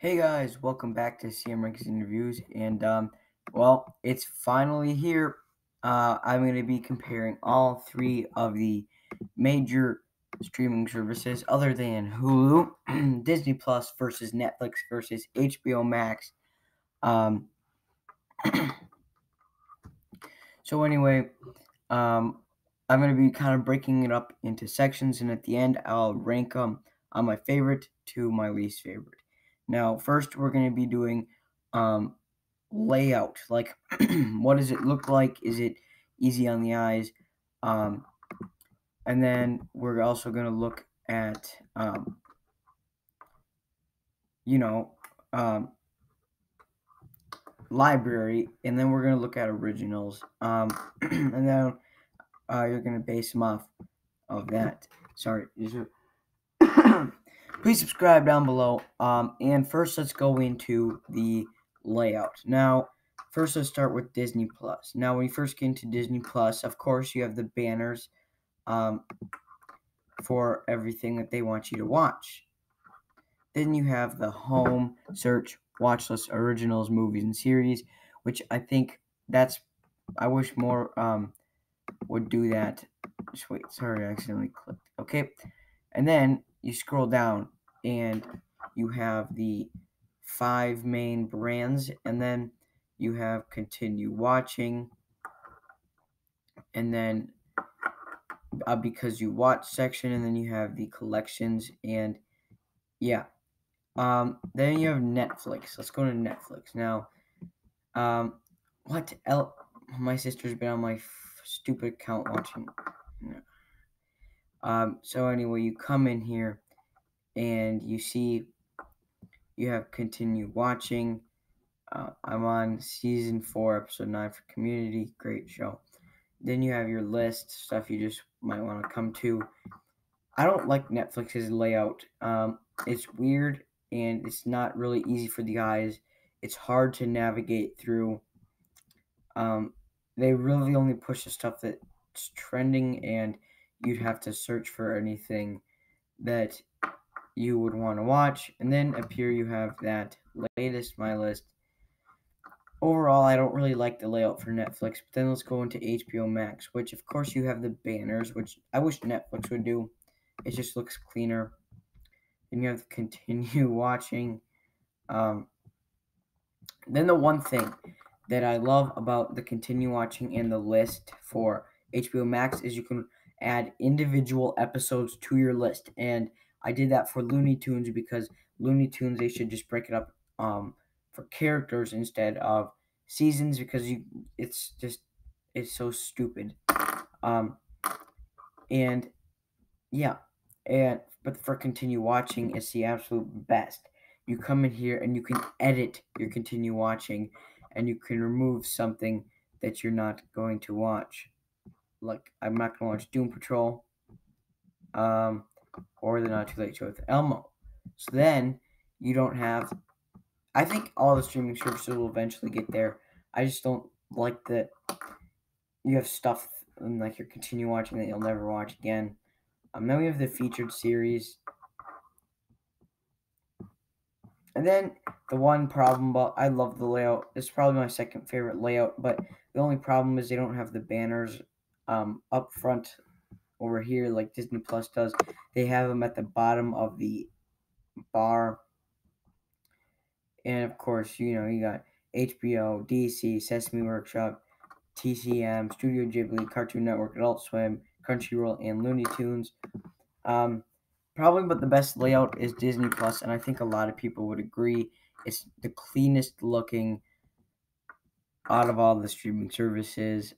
Hey guys, welcome back to CM Rankings and Reviews, and well, it's finally here. I'm going to be comparing all three of the major streaming services, other than Hulu, Disney Plus versus Netflix versus HBO Max. Um, so anyway, I'm going to be kind of breaking it up into sections, and at the end, I'll rank them on my favorite to my least favorite. Now, first, we're going to be doing layout. Like, what does it look like? Is it easy on the eyes? And then we're also going to look at, you know, library, and then we're going to look at originals. And then you're going to base them off of that. Sorry. Please subscribe down below. And first, let's go into the layout. Now, first, let's start with Disney Plus. Now, when you first get into Disney Plus, of course, you have the banners for everything that they want you to watch. Then you have the home, search, watch list, originals, movies, and series, which I think I wish more would do that. Just wait, sorry, I accidentally clicked. Okay, and then you scroll down and you have the 5 main brands, and then you have continue watching, and then because you watch section, and then you have the collections, and yeah. Then you have Netflix. Let's go to Netflix now. What else? My sister's been on my stupid account watching. So anyway, you come in here and you see you have continue watching. I'm on season 4, episode 9 for Community. Great show. Then you have your list, stuff you just might want to come to. I don't like Netflix's layout. It's weird and it's not really easy for the eyes. It's hard to navigate through. They really only push the stuff that's trending, and you'd have to search for anything that you would want to watch. And then up here you have that latest my list. Overall, I don't really like the layout for Netflix, but then let's go into HBO Max, which of course you have the banners, which I wish Netflix would do. It just looks cleaner. Then you have to continue watching. Then the one thing that I love about the continue watching and the list for HBO Max is you can add individual episodes to your list. And I did that for Looney Tunes because Looney Tunes, they should just break it up for characters instead of seasons, because it's so stupid. And yeah, but for continue watching, it's the absolute best. You come in here and you can edit your continue watching, and you can remove something that you're not going to watch. Like, I'm not going to watch Doom Patrol, or the Not Too Late Show with Elmo. So then you don't have. I think all the streaming services will eventually get there. I just don't like that you have stuff in, like, your continue watching that you'll never watch again. Then we have the featured series. And then the one problem, but I love the layout. It's probably my second favorite layout, but the only problem is they don't have the banners up front over here like Disney Plus does. They have them at the bottom of the bar. And of course, you got HBO, DC, Sesame Workshop, TCM, Studio Ghibli, Cartoon Network, Adult Swim, Crunchyroll, and Looney Tunes. Probably, but the best layout is Disney Plus, and I think a lot of people would agree. It's the cleanest looking out of all the streaming services.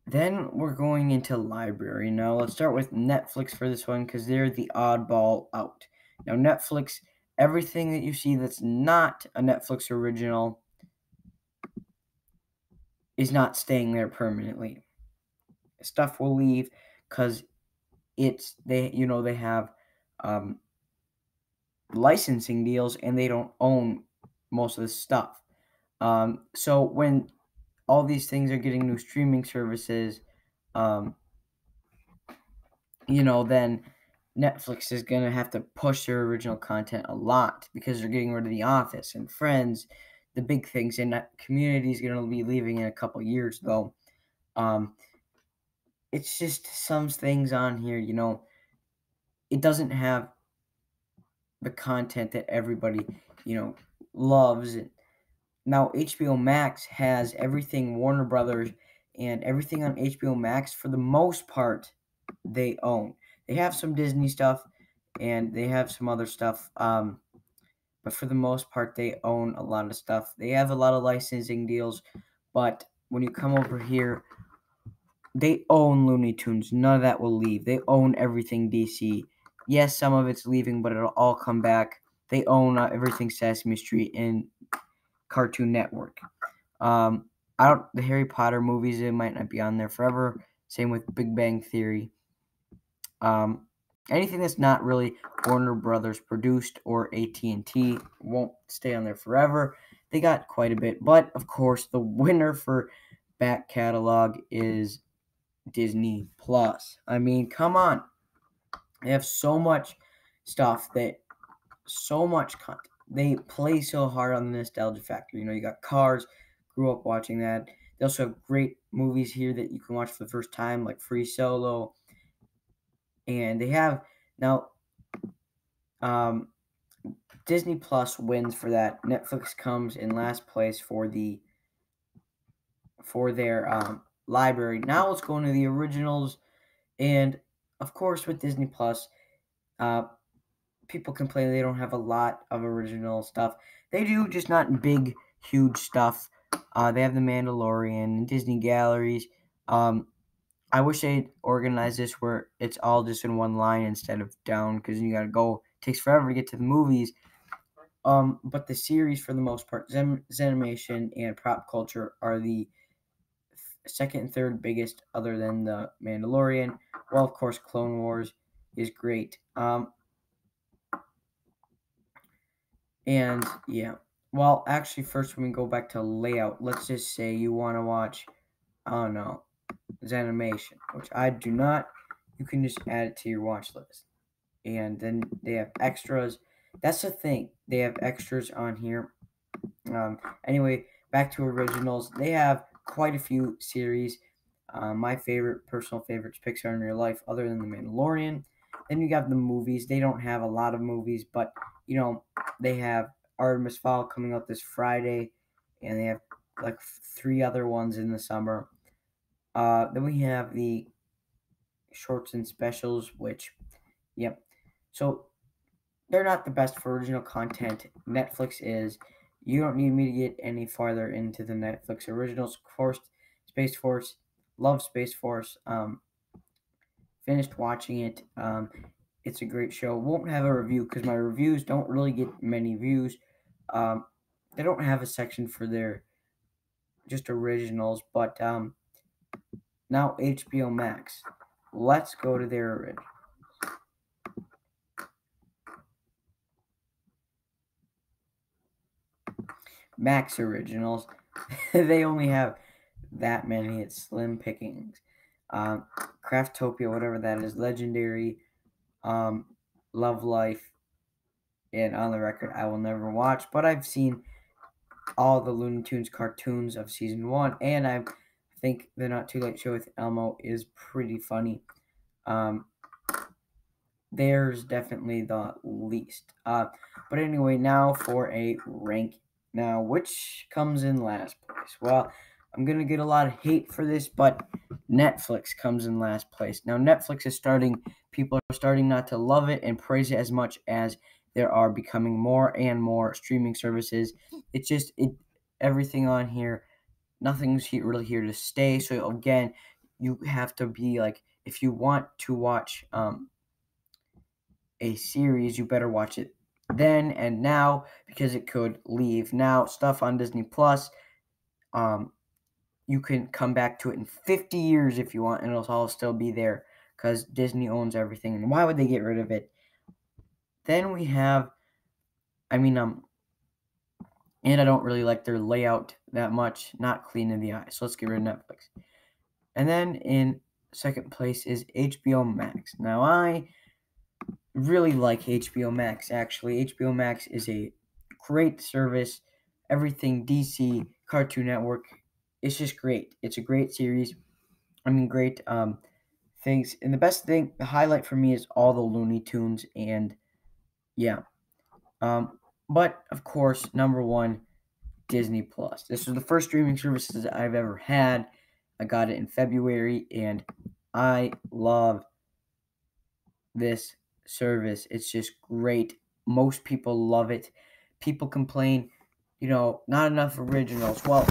Then we're going into library. Now, let's start with Netflix for this one, because they're the oddball out. Now, Netflix, everything that you see that's not a Netflix original is not staying there permanently. Stuff will leave because they have licensing deals, and they don't own most of this stuff. So when all these things are getting new streaming services, then Netflix is going to have to push their original content a lot because they're getting rid of The Office and Friends, the big things, and that Community is going to be leaving in a couple years, though. It's just some things on here, it doesn't have the content that everybody, loves. Now, HBO Max has everything Warner Brothers, and everything on HBO Max, for the most part, they own. They have some Disney stuff, and they have some other stuff, but for the most part, they own a lot of stuff. They have a lot of licensing deals, but when you come over here, they own Looney Tunes. None of that will leave. They own everything DC. Yes, some of it's leaving, but it'll all come back. They own everything Sesame Street and Cartoon Network. The Harry Potter movies, it might not be on there forever. Same with Big Bang Theory. Anything that's not really Warner Brothers produced or AT&T won't stay on there forever. They got quite a bit, but of course, the winner for back catalog is Disney Plus. I mean, come on. They have so much stuff so much content. They play so hard on the nostalgia factor. You got Cars, grew up watching that. They also have great movies here that you can watch for the first time, like Free Solo. And they have now Disney Plus wins for that. Netflix comes in last place for their library. Now let's go into the originals, and of course with Disney Plus, people complain they don't have a lot of original stuff. They do, just not big, huge stuff. They have The Mandalorian, Disney Galleries. I wish they'd organize this where it's all just in one line instead of down, because you gotta go. It takes forever to get to the movies. But the series, for the most part, Zenimation and Prop Culture are the second and third biggest, other than The Mandalorian. Well, of course, Clone Wars is great. And yeah. Well, actually, first when we go back to layout, let's just say you want to watch, I don't know, Zenimation, which I do not. You can just add it to your watch list. And then they have extras. That's the thing. They have extras on here. Anyway, back to originals. They have quite a few series. My personal favorites, Pixar in Real Life, other than The Mandalorian. Then you got the movies. They don't have a lot of movies, but they have Artemis Fowl coming out this Friday, and they have like 3 other ones in the summer. Then we have the shorts and specials, which, yep. So they're not the best for original content. Netflix is. You don't need me to get any farther into the Netflix originals. Of course, Space Force. Love Space Force. Finished watching it. It's a great show. Won't have a review because my reviews don't really get many views. They don't have a section for their just originals, but now HBO Max. Let's go to their original. Max originals. They only have that many. It's slim pickings. Craftopia, whatever that is, Legendary, Love Life, and On the Record, I will never watch, but I've seen all the Looney Tunes cartoons of season 1, and I think the Not Too Late Show with Elmo is pretty funny. There's definitely the least. But anyway, now for a rank. Now, which comes in last place? Well, I'm going to get a lot of hate for this, but Netflix comes in last place. Now, Netflix is people are starting not to love it and praise it as much as there are becoming more and more streaming services. It's just, everything on here, nothing's really here to stay. So, again, you have to be like, if you want to watch a series, you better watch it then and now, because it could leave. Now, stuff on Disney Plus, you can come back to it in 50 years if you want, and it'll all still be there because Disney owns everything. And why would they get rid of it? Then we have, and I don't really like their layout that much, not clean in the eye. So let's get rid of Netflix. And then in second place is HBO Max. Now, I really like HBO Max, actually. HBO Max is a great service. Everything DC, Cartoon Network, it's just great. It's a great series. I mean, great things. And the best thing, the highlight for me is all the Looney Tunes. And yeah. But of course, number one, Disney Plus. This was the first streaming services I've ever had. I got it in February, and I love this service. It's just great. Most people love it. People complain, not enough originals. Well,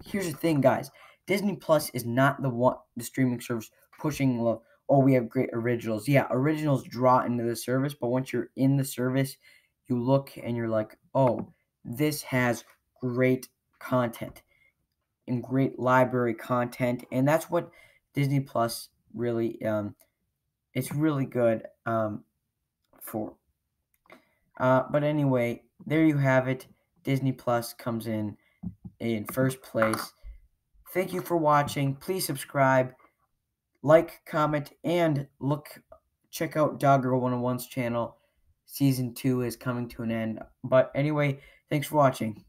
here's the thing, guys. Disney Plus is not the streaming service pushing love. Oh, we have great originals. Yeah, originals draw into the service, but once you're in the service, you look and you're like, oh, this has great content and great library content, and that's what Disney Plus really it's really good for. But anyway, there you have it. Disney Plus comes in first place. Thank you for watching. Please subscribe, like, comment, and check out Doggirl 101's channel. Season 2 is coming to an end. But anyway, thanks for watching.